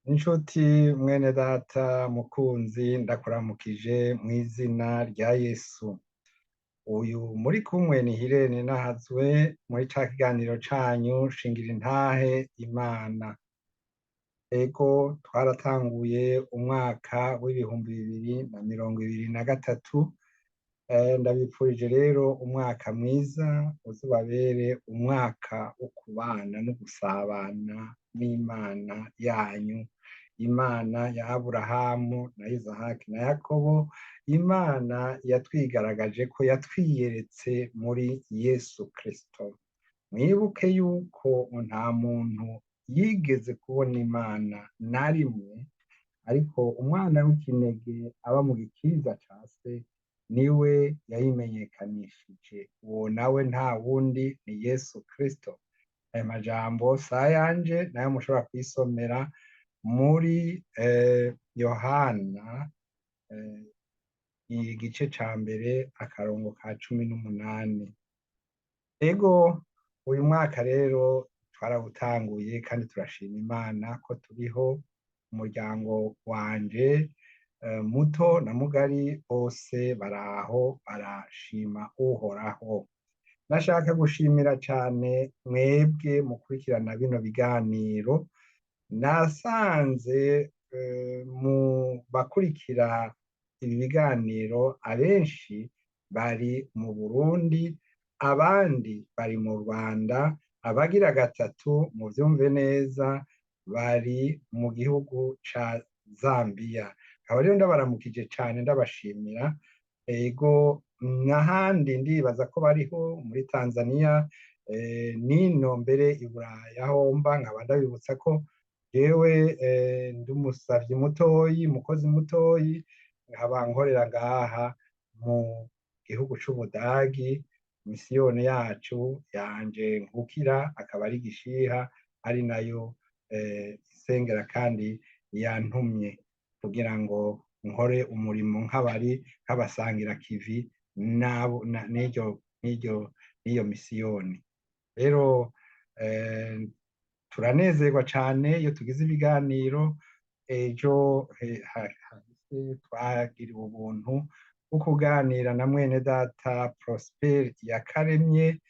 Inshuti mwene data mukunzi ndakuramukije mw'izina rya Yesu. Uyu muri kumwe ni Hirene Nahazwe muri ca kiganiro canyu shingira intahe Imana. Ego twaratanguye umwaka w'ibihumbi bibiri na mirongo ibiri na gatatu. Ndabipfurije rero umwaka mwiza uzubabere umwaka wo kubana no gusabana n'Imana yanyu. Imana ya Aburahamu na Izahaki na Yakobo, Imana yatwigaragaje ko yatwiyeretse muri Yesu Kristo. Mwibuke yuko nta muntu yigeze kubona Imana na rimwe, ariko umwana w'ikinege aba mu gikiriza ca se niwe yayimenyekanishije. Uwo nawe nta wundi ni Yesu Kristo. Ayo majambo sayanje nayo mushobora kwisomera muri Yohana igice ca mbere akarongo ka 18. Ego uyu mwaka rero twarawutanguye kandi turashima Imana ko turiho. Umuryango wanje muto na mugari bose baraho barashima Uhoraho. Nashaka gushimira cane mwebwe mukurikirana bino biganiro. Nasanze mu bakurikira ibi biganiro abenshi bari mu Burundi, abandi bari mu Rwanda, abagira gatatu muvyumve neza bari mu gihugu ca Zambia. Nkaba rero ndabaramukije cane ndabashimira. Ego n'ahandi ndibaza ko bariho muri Tanzania, nino mbere i Buraya aho mba. Nkaba ndabibutsa ko jewe ndi umusavyi mutoyi, umukozi mutoyi, nkaba nkorera ngaha mu gihugu c'Ubudagi. Misiyoni yacu yanje nkukira akaba ari Gishiha, ari nayo isengera kandi yantumye kugira ngo nkore umurimo nk'abasangira kivi n'iyo misiyoni. Rero turanezerwa cane iyo tugize ibiganiro. Ejo twagiriwe ubuntu bwo kuganira na mwene data Prosper Yakaremye,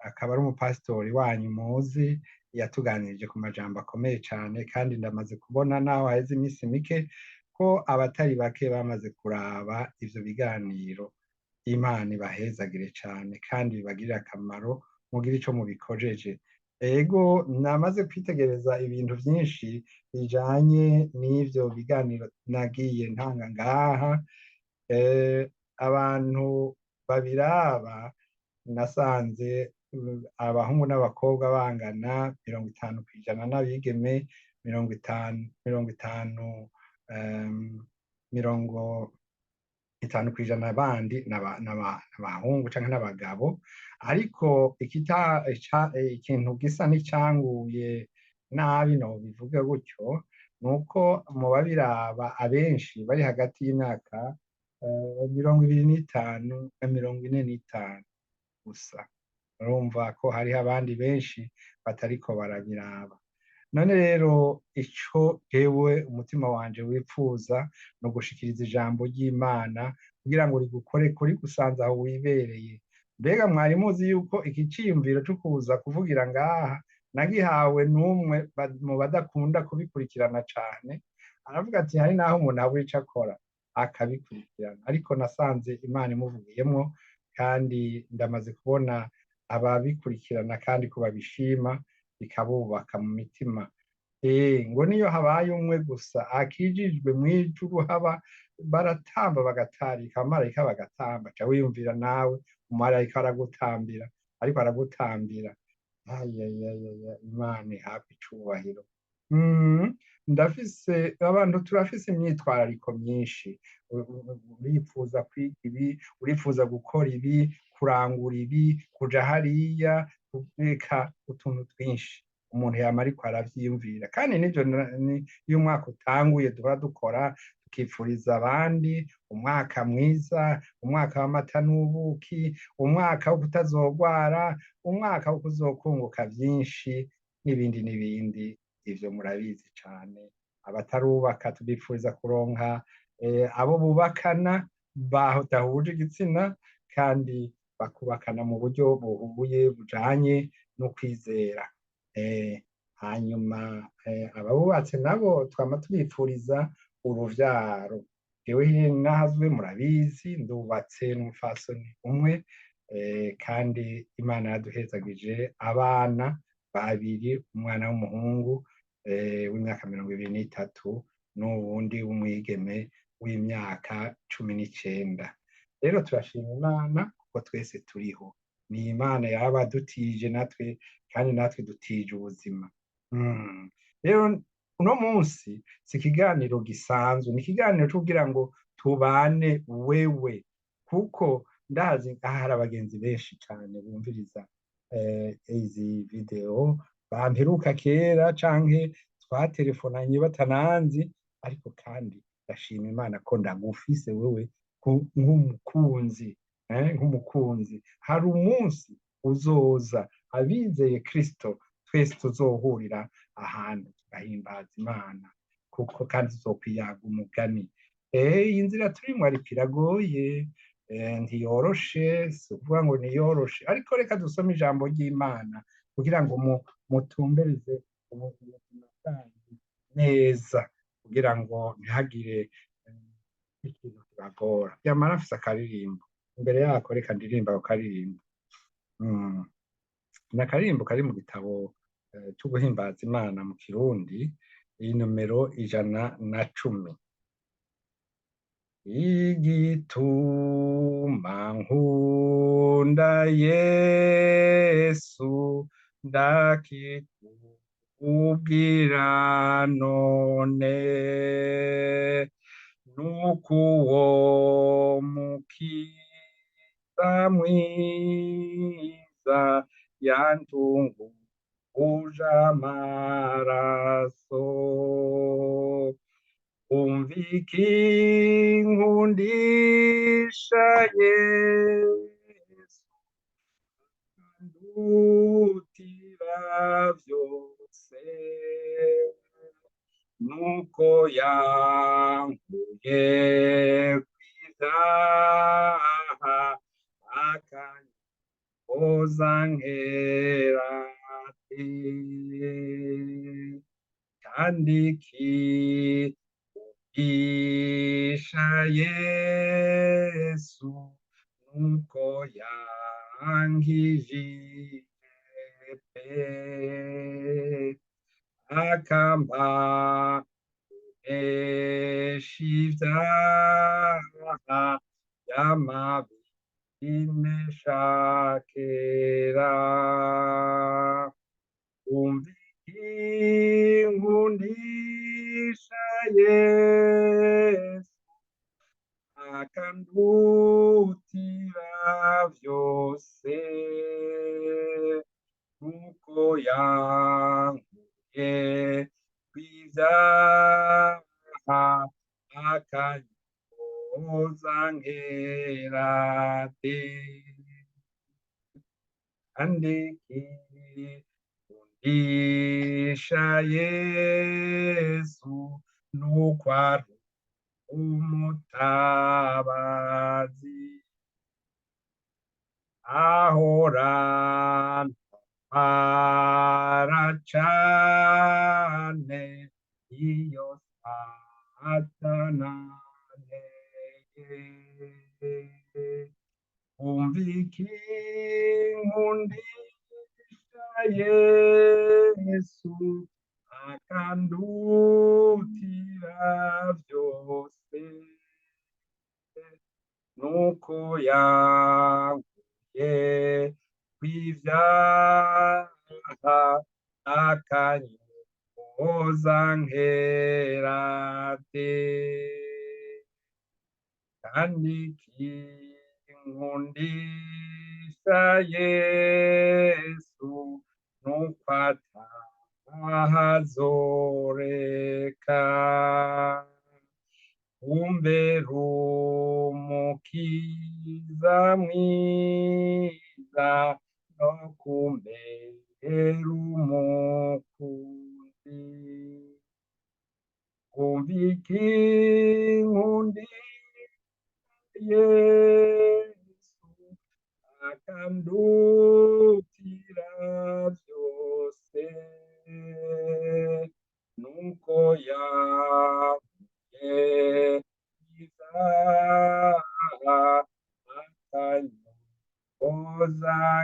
akaba ari umupasitori wanyu muzi. Yatuganirije ku majambo akomeye cane, kandi ndamaze kubona naho haheze iminsi mike ko abatari bake bamaze kuraba ivyo biganiro. Imana ibahezagire cane kandi bibagirire akamaro, mugire ico mubikojeje. Ego namaze kwitegereza ibintu vyinshi bijanye n'ivyo biganiro nagiye ntanga ngaha. Abantu babiraba nasanze abahungu n'abakobwa bangana 50% n'abigeme 50% abandi n'abahungu canke n'abagabo. Ariko ikintu gisa n'icanguye nabi, nobivuga gutyo, nuko mu babiraba abenshi bari hagati y'imyaka 25 na 45 gusa. Urumva ko hariho abandi benshi batariko barabiraba. None rero ico jewe umutima wanje wipfuza no gushikiriza ijambo ry'Imana kugira ngo rigukore kuri gusanza aho wibereye. Mbega mwari muzi yuko iki ciyumviro co kuza kuvugira ngaha nagihawe n'umwe mu badakunda kubikurikirana cane. Aravuga ati hari naho umuntu abura ico akora akabikurikirana, ariko nasanze Imana imuvugiyemwo, kandi ndamaze kubona ababikurikirana kandi ko babishima, bikabubaka mu mitima. Ngo niyo habaye umwe gusa akijijwe mw'ijuru, haba baratamba bagatarika, abamarayika bagatamba. Ca wiyumvira nawe umumarayika aragutambira, ariko aragutambira. Imana ihabwe icubahiro. Abantu turafise imyitwarariko myinshi. Uripfuza kwiga ibi, uripfuza gukora ibi, kurangura ibi, kuja hariya, eka utuntu twinshi umuntu yama ariko aravyiyumvira. Kandi nivyo iyo umwaka utanguye duhora dukora, tukipfuriza abandi umwaka mwiza, umwaka w'amata n'ubuki, umwaka wo kutazogwara, umwaka wo kuzokunguka vyinshi n'ibindi n'ibindi. ivyo murabizi cane. Abatarubaka tubipfuriza kuronka abo bubakana badahuje igitsina kandi bakubakana mu buryo buhuye bujanye n'ukwizera. Hanyuma ababubatse nabo twama tubipfuriza uruvyaro. Jewe nahazwe murabizi ndubatse n'umupfasoni umwe, kandi Imana yaduhezagije abana babiri, umwana w'umuhungu w'imyaka 23 n'uwundi w'umwigeme w'imyaka 19. Rero turashima Imana kuko twese turiho. Ni Imana yabadutije natwe kandi natwe dutije ubuzima. Rero uno munsi si ikiganiro gisanzwe, ni ikiganiro co kugira ngo tubane wewe, kuko ndazi hari abagenzi benshi cane bumviriza izi video bamperuka kera canke twatelefonanye batananzi, ariko kandi ndashima Imana ko ndagufise wewe nk'umukunzi, nk'umukunzi. Hari umunsi uzoza abizeye Kristo twese tuzohurira ahantu tugahimbaza Imana, kuko kandi tuzokwiyaga umugani. Inzira turimwo ariko iragoye, ntiyoroshe, si ukuvuga ngo niyoroshe, ariko reka dusome ijambo ry'Imana kugira ngo mutumbereze ubuzima bwanyu neza, kugira ngo ntihagire ikintu kibagora. Yamara mfise akaririmbo imbere yako, reka ndirimba ako karirimbo. Ni akaririmbo kari mu gitabo co guhimbaza Imana mu Kirundi, inomero 110. Igituma nkunda Yesu ndakikubwira none, nuko uwo mukiza mwiza yantunguje amaraso. Umva ikinkundisha Yesu ndutira vyose, nuko yankuye kw'ivyaha akanyoza nkerate, kandi isha Yesu nuko yankijije pe, akambanesha ivyaha vy'amabi binesha kera. Umva ikinkundisha Yesu akandutira vyose, nuko yankuye kw'ivyaha akanyoza nkerate, kandi ikinkundisha Yesu nuko ari umutabazi, ahora ntwara cane iyo Satana anteye. Umva ikinkundisha Yesu akandutira vyose, nuko yankuye kw'ivyaha akanyoza nkerate, kandi ikinkundisha Yesu nuko atahazoreka. Umbera umukiza mwiza no kumbera umukunzi,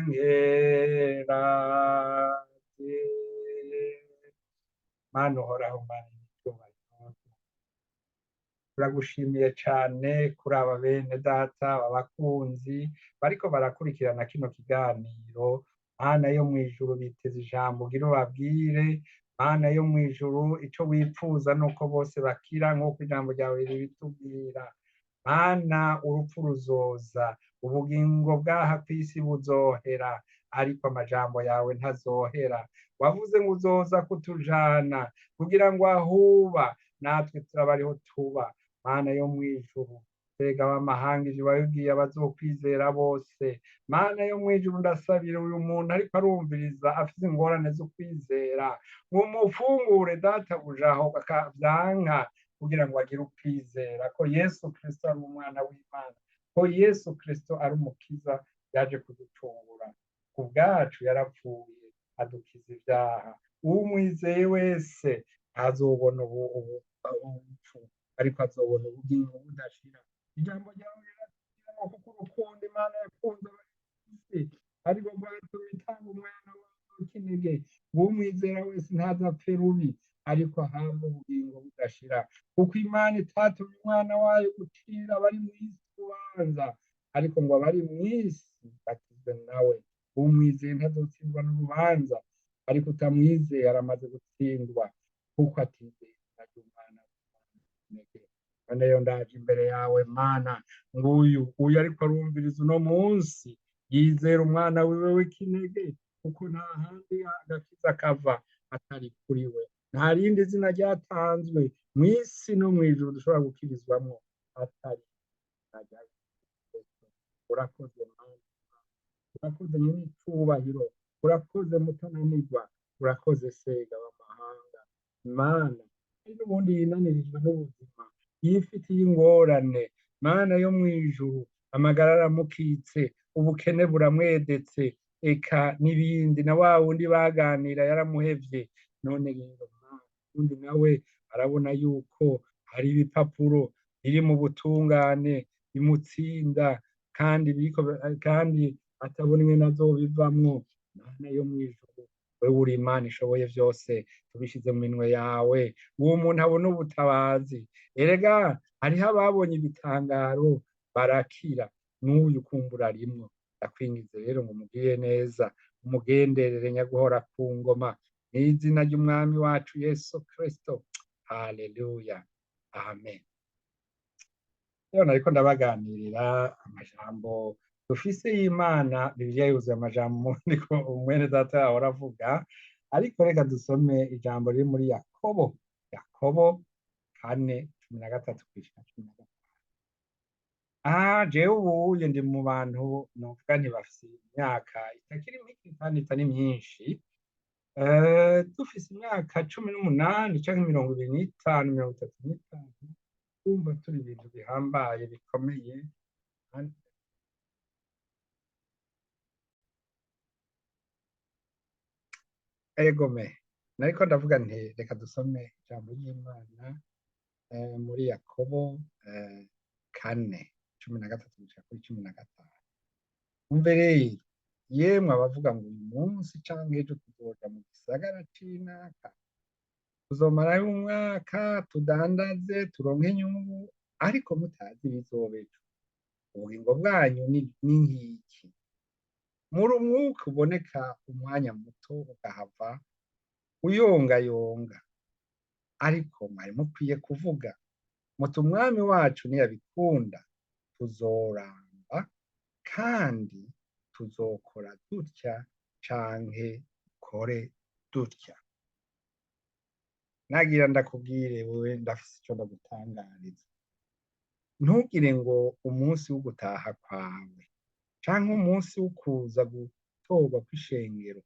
nkerate. Mana uhoraho, Mana y'icyubahiro, turagushimiye cane kuri aba bene data abakunzi bariko barakurikirana kino kiganiro. Mana yo mw'ijuru, biteze ijambo ugira ubabwire. Mana yo mw'ijuru, ico wipfuza nuko bose bakira nk'uko ijambo ryawe ribitubwira. Mana, urupfu ruzoza, ubugingo bw'aha kw'isi buzohera, ariko amajambo yawe ntazohera. Wavuze ngo uzoza kutujana kugira ngo ahuba natwe turaba ariho tuba. Mana yo mw'ijuru, mbega ab'amahanga ivyo wabibwiye abazokwizera bose. Mana yo mw'ijuru, ndasabira uyu muntu ariko arumviriza afise ingorane zo kwizera, ngo umufungure databuja aho vyanka, kugira ngo agire ukwizera ko Yesu Kristo ari umwana w'Imana, ko Yesu Kristo ari umukiza yaje kuducungura. Ku bwacu yarapfuye adukiza ivyaha. Uwumwizeye wese azobona ubupfu, ariko azobona ubugingo budashira. Ijambo ryawe riratubwira ngo kuko urukundo Imana yakunze ab'isi ariko rwatumye itanga umwana wayo w'ikinege, uwumwizera wese ntazapfe rubi, ariko ahabwe ubugingo budashira. Kuko Imana itatumye umwana wayo gucira abari mw'isi urubanza, ariko ngo abari mw'isi bakizwe nawe. Uwumwizeye ntazotsindwa n'urubanza, ariko utamwizeye aramaze gutsindwa, kuko atizeye izina ry'umwana w'Imana. None yo ndaje imbere yawe Mana, nguyu ariko arumviriza uno munsi yizera umwana wiwe w'ikinege, kuko nta handi agakiza kava atari kuri we. Nta rindi zina ryatanzwe mw'isi no mw'ijuru dushobora gukirizwamwo atari izina rya Yesu. Urakoze Mana, urakoze nyir'icubahiro, urakoze mutananirwa, urakoze sega w'amahanga. Mana, hari n'ubundi yinanirijwe n'ubuzima, yifitiye ingorane. Mana yo mw'ijuru, amagara aramukitse, ubukene buramwedetse, eka n'ibindi, na wa wundi baganira yaramuhevye. None rero Mana, undi nawe arabona yuko hari ibipapuro biri mu butungane bimutsinda, kandi atabona ingene azobivamwo. Mana yo mw'ijuru, wewe uri Imana ishoboye vyose, tubishize mu minwe yawe. Uwo muntu abona ubutabazi. Erega hariho ababonye ibitangaro barakira, n'uyu kumbura arimwo. Ndakwingize rero ngo umugirire neza, umugenderere nyaguhora ku ngoma, mw'izina ry'umwami wacu Yesu Kristo. Haleluya, amen. Rero nariko ndabaganirira amajambo dufise y'Imana. Bibiliya yuzuye amajambo niko umwene data yahora avuga, ariko reka dusome ijambo riri muri Yakobo 4:13-15. Jewe ubuye ndi mu bantu novuga nti bafise imyaka itakiri mike kandi itari myinshi. Dufise imyaka 18 canke 25, 35, twumva turi ibintu bihambaye bikomeye. Egome, nariko ndavuga nti reka dusome ijambo ry'Imana muri Yakobo 4:13-15. Umve rero, yemwe abavuga ngo uyu munsi canke ejo tuzoja mu gisagara c'inaka, tuzomarayo umwaka, tudandaze, turonke inyungu, ariko mutazi ibizoba ejo. Ubugingo bwanyu ni nk'iki? Muri umwuka uboneka umwanya muto ugahava uyongayonga, ariko mwari mukwiye kuvuga muti umwami wacu niyabikunda tuzoramba, kandi tuzokora dutya canke dukore dutya. Nagira ndakubwire wewe, ndafise ico ndagutangariza. Ntugire ngo umunsi wo gutaha kwawe canke umunsi wo kuza gutorwa kw'ishengero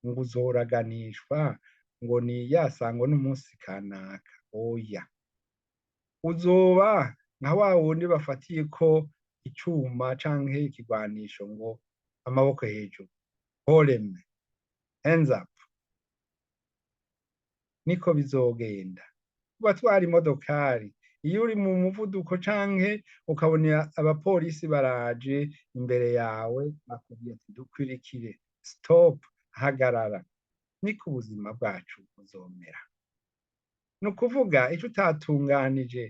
ngo uzoraganishwa ngo ni yasango n'umunsi kanaka. Oya, uzoba nka wa wundi bafatiyeko icuma canke ikigwanisho ngo amaboko hejuru, holeme, hands up. Niko bizogenda. Batwara imodokari iyo uri mu muvuduko canke ukabona abapolisi baraje imbere yawe bakubwiye ati dukwirikire, stop, hagarara, niko ubuzima bwacu buzomera. Ni ukuvuga ico utatunganije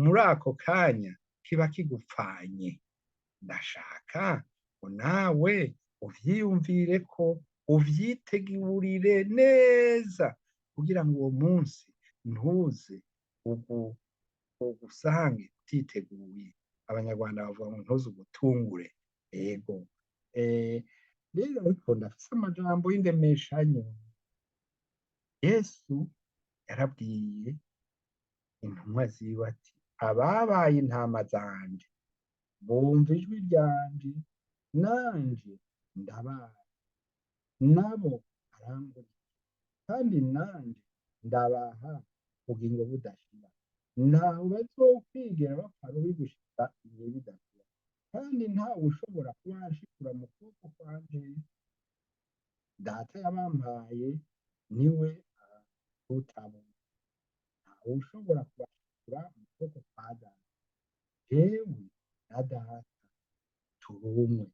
muri ako kanya kiba kigupfanye. Ndashaka ngo nawe uvyiyumvireko, uvyitegurire neza kugira ngo uwo munsi ntuze ugusange utiteguye. Abanyarwanda bavuga ngo ntuze ugutungure. Ego. Rero ariko ndafise amajambo y'indemeshanyo. Yesu yarabwiye intumwa ziwe ati ababaye intama zanje bumva ijwi ryanje nanje ndabazi, nabo barankurikira, kandi nanje ndabaha ubugingo budashira, ntawe bazokwigera bapfa rubi gushika ibihe bidashira, kandi ntawe ushobora kubanshikura mu kuboko kwanje. Data yabampaye niwe utabona, ntawe ushobora kubashikura mu kuboko kwa Data. Jewe na Data turi umwe.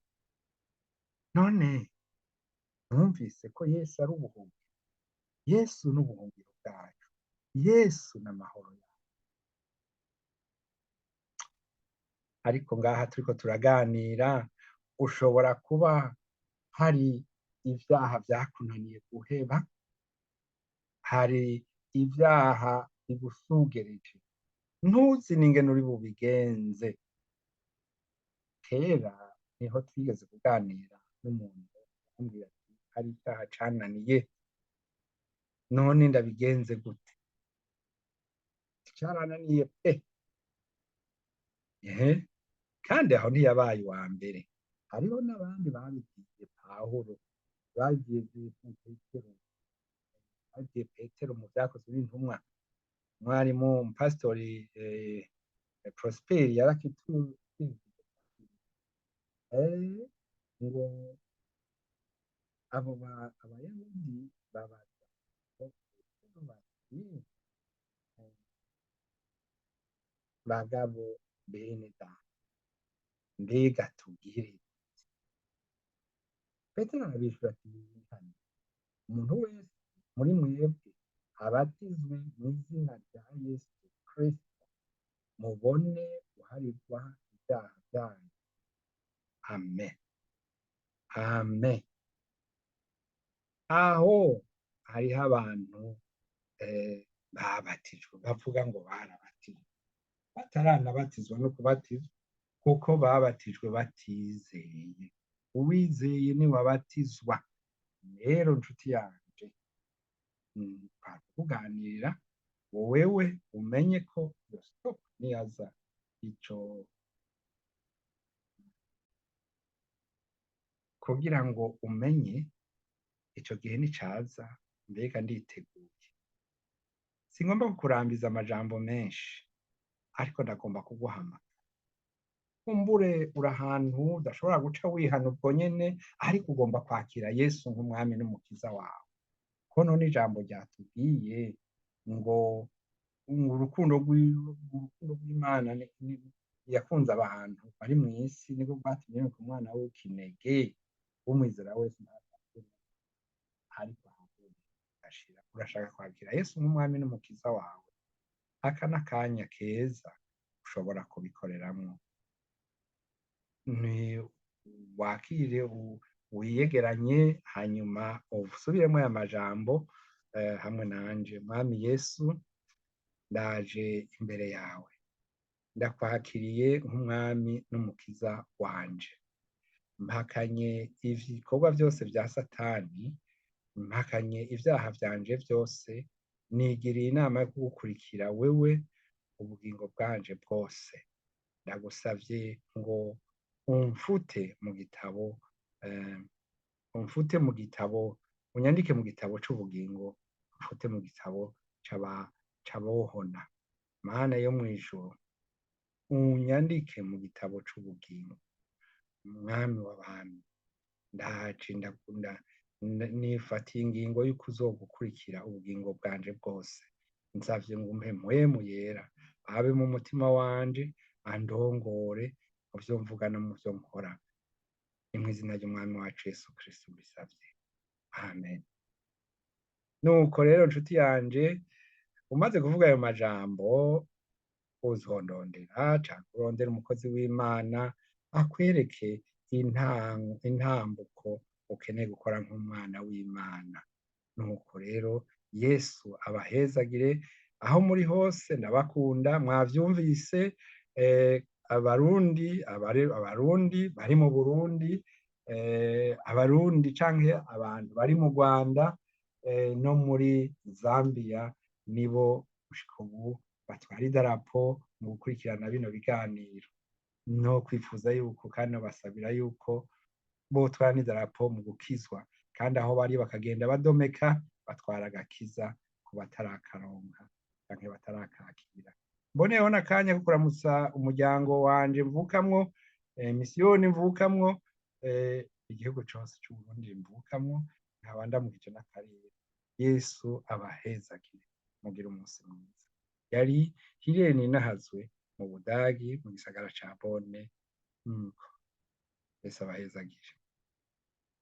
None numvise ko Yesu ari ubuhungiro. Yesu ni ubuhungiro bwacu. Yesu ni amahoro yacu. Ariko ngaha turiko turaganira, ushobora kuba hari ivyaha vyakunaniye guheba, hari ivyaha bigusugereje, ntuzi n'ingene uri bubigenze. Kera niho twigeze kuganira n'umuntu ambwira ati hari icyaha cananiye, none ndabigenze gute? Carananiye pe! Kandi aho ntiyabaye uwa mbere, hariho n'abandi babigiye. Pawulo bagiye Petero mu Vyakozwe n'Intumwa. Umwarimu umupasitori Prosperi yarakitubwiye ngo abo abayahudi babaza bati bagabo bene Data, mbega tubwire. Petero arabishura ati umuntu wese muri mwebwe abatizwe mu izina rya Yesu Kristo mubone guharirwa ibyaha byanyu. Amen. Amen. Aho hariho abantu babatijwe bavuga ngo barabatijwe, bataranabatizwa no kubatizwa, kuko babatijwe batizeye. Uwizeye ni wabatizwa. Rero nshuti yanje, kuganira wewe umenye ko iyo stop niyaza ico kugira ngo umenye ico gihe nicaza, mbega nditeguye. Singomba kukurambiza amajambo menshi, ariko ndagomba kuguhamagara. Kumbure uri ahantu udashobora guca wihana ubwo nyene, ariko ugomba kwakira Yesu nk'umwami n'umukiza wawe. Ko none ijambo ryatubwiye ngo urukundo rw'Imana yakunze abantu bari mw'isi niko rwatumye yonka umwana w'ikinege, umwizera wese ntazapfe, ariko agashira. Urashaka kwakira Yesu nk'umwami n'umukiza wawe, aka n'akanya keza ushobora kubikoreramwo. Wakire wiyegeranye, hanyuma usubiremo aya majambo hamwe nanje. Mwami Yesu, ndaje imbere yawe, ndakwakiriye nk'umwami n'umukiza wanje. Mpakanye ibikorwa byose vya Satani, mpakanye ivyaha vyanje vyose, nigiriye inama yo kugukurikira wewe ubugingo bwanje bwose. Ndagusavye ngo umfute mu gitabo, unyandike mu gitabo c'ubugingo, umfute mu gitabo c'abohona. Mana yo mw'ijuru, unyandike mu gitabo c'ubugingo. Mwami w'abami, ndaje nifatiye ingingo y'uko uzogukurikira ubugingo bwanje bwose. Nsavye ngo umpe mpwemu yera abe mu mutima wanje, andongore mu vyo mvuga no mu vyo nkora. Ni mw'izina ry'Umwami wacu Yesu Kristo mbisavye. Amen. Nuko rero nshuti yanje, umaze kuvuga ayo majambo, uzondondera canke urondere umukozi w'Imana akwereke intambuko ukeneye gukora nk'umwana w'Imana. Nuko rero Yesu abahezagire aho muri hose, ndabakunda, mwavyumvise. Abarundi bari mu Burundi, abarundi canke abantu bari mu Rwanda, no muri Zambia, nibo gushika ubu batwara idarapo mu gukurikirana bino biganiro. No kwifuza yuko kandi nobasabira yuko botwara n'idarapo mu gukizwa, kandi aho bari bakagenda badomeka batwara agakiza ku batarakaronka canke batarakakira. Mboneyeho n'akanya ko kuramutsa umuryango wanje mvukamwo, misiyoni mvukamwo, igihugu cose c'Uburundi mvukamwo, nkaba ndamukije n'akarere. Yesu abahezagire, mugire umunsi mwiza. Yari Hirene Ninahazwe mu Budagi, mu gisagara ca Bonn. Yesu abahezagire.